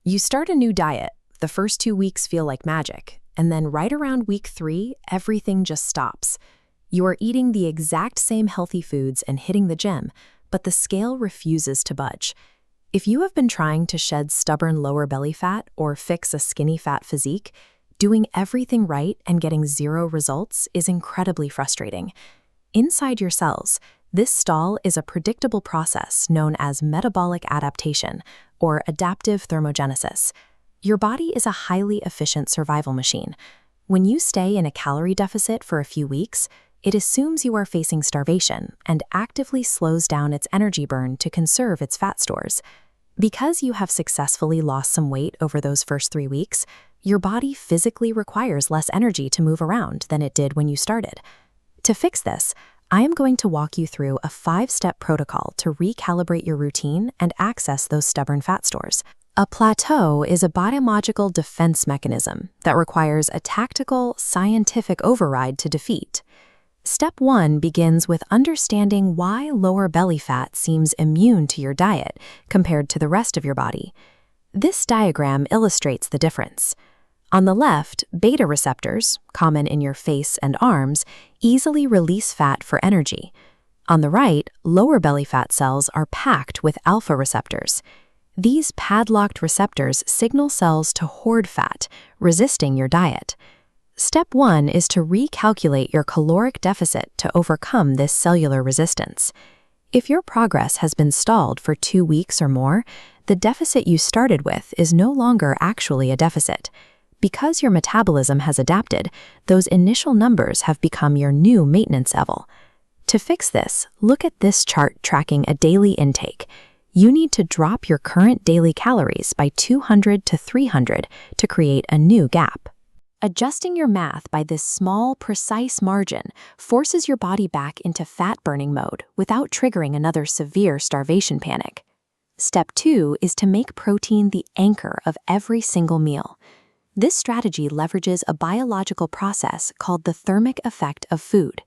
You start a new diet. The first 2 weeks feel like magic, and then right around week 3, everything just stops. You are eating the exact same healthy foods and hitting the gym, but the scale refuses to budge. If you have been trying to shed stubborn lower belly fat or fix a skinny fat physique, doing everything right and getting zero results is incredibly frustrating. Inside your cells, this stall is a predictable process known as metabolic adaptation or adaptive thermogenesis. Your body is a highly efficient survival machine. When you stay in a calorie deficit for a few weeks, it assumes you are facing starvation and actively slows down its energy burn to conserve its fat stores. Because you have successfully lost some weight over those first 3 weeks, your body physically requires less energy to move around than it did when you started. To fix this, I am going to walk you through a 5-step protocol to recalibrate your routine and access those stubborn fat stores. A plateau is a biological defense mechanism that requires a tactical, scientific override to defeat. Step 1 begins with understanding why lower belly fat seems immune to your diet compared to the rest of your body. This diagram illustrates the difference. On the left, beta receptors, common in your face and arms, easily release fat for energy. On the right, lower belly fat cells are packed with alpha receptors. These padlocked receptors signal cells to hoard fat, resisting your diet. Step 1 is to recalculate your caloric deficit to overcome this cellular resistance. If your progress has been stalled for 2 weeks or more, the deficit you started with is no longer actually a deficit. Because your metabolism has adapted, those initial numbers have become your new maintenance level. To fix this, look at this chart tracking a daily intake. You need to drop your current daily calories by 200 to 300 to create a new gap. Adjusting your math by this small, precise margin forces your body back into fat-burning mode without triggering another severe starvation panic. Step 2 is to make protein the anchor of every single meal. This strategy leverages a biological process called the thermic effect of food.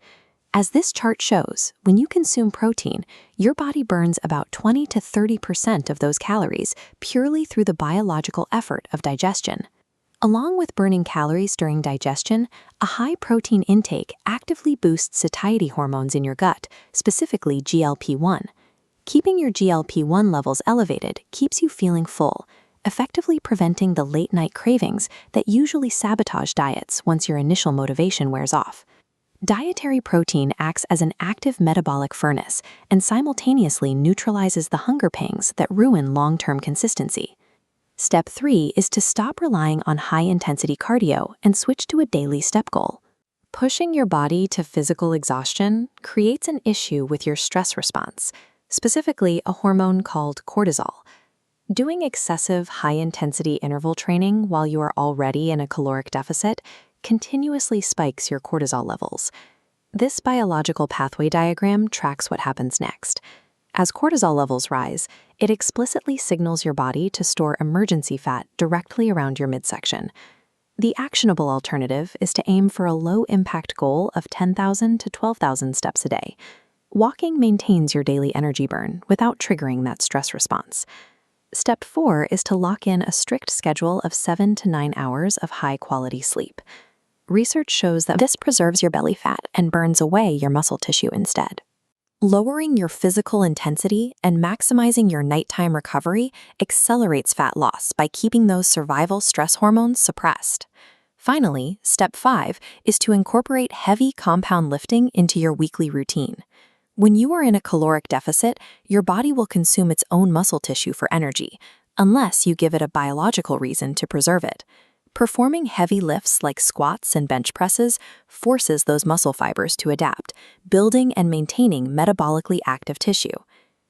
As this chart shows, when you consume protein, your body burns about 20 to 30% of those calories purely through the biological effort of digestion. Along with burning calories during digestion, a high protein intake actively boosts satiety hormones in your gut, specifically GLP-1. Keeping your GLP-1 levels elevated keeps you feeling full, effectively preventing the late-night cravings that usually sabotage diets once your initial motivation wears off. Dietary protein acts as an active metabolic furnace and simultaneously neutralizes the hunger pangs that ruin long-term consistency. Step 3 is to stop relying on high-intensity cardio and switch to a daily step goal. Pushing your body to physical exhaustion creates an issue with your stress response, specifically a hormone called cortisol. Doing excessive high-intensity interval training while you are already in a caloric deficit continuously spikes your cortisol levels. This biological pathway diagram tracks what happens next. As cortisol levels rise, it explicitly signals your body to store emergency fat directly around your midsection. The actionable alternative is to aim for a low-impact goal of 10,000 to 12,000 steps a day. Walking maintains your daily energy burn without triggering that stress response. Step 4 is to lock in a strict schedule of 7 to 9 hours of high-quality sleep. Research shows that this preserves your belly fat and burns away your muscle tissue instead. Lowering your physical intensity and maximizing your nighttime recovery accelerates fat loss by keeping those survival stress hormones suppressed. Finally, step 5 is to incorporate heavy compound lifting into your weekly routine. When you are in a caloric deficit, your body will consume its own muscle tissue for energy, unless you give it a biological reason to preserve it. Performing heavy lifts like squats and bench presses forces those muscle fibers to adapt, building and maintaining metabolically active tissue.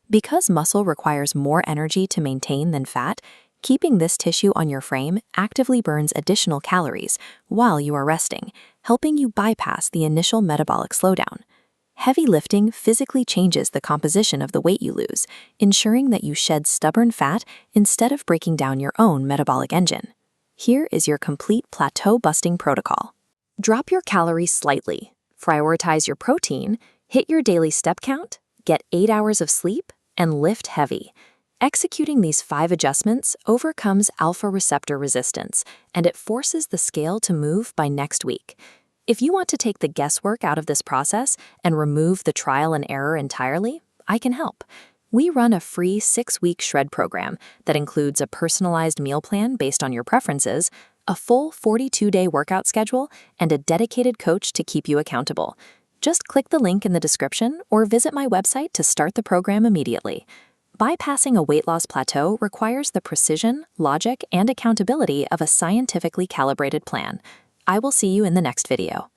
Because muscle requires more energy to maintain than fat, keeping this tissue on your frame actively burns additional calories while you are resting, helping you bypass the initial metabolic slowdown. Heavy lifting physically changes the composition of the weight you lose, ensuring that you shed stubborn fat instead of breaking down your own metabolic engine. Here is your complete plateau-busting protocol. Drop your calories slightly, prioritize your protein, hit your daily step count, get 8 hours of sleep, and lift heavy. Executing these 5 adjustments overcomes alpha receptor resistance, and it forces the scale to move by next week. If you want to take the guesswork out of this process and remove the trial and error entirely, I can help. We run a free 6-week shred program that includes a personalized meal plan based on your preferences, a full 42-day workout schedule, and a dedicated coach to keep you accountable. Just click the link in the description or visit my website to start the program immediately. Bypassing a weight loss plateau requires the precision, logic, and accountability of a scientifically calibrated plan. I will see you in the next video.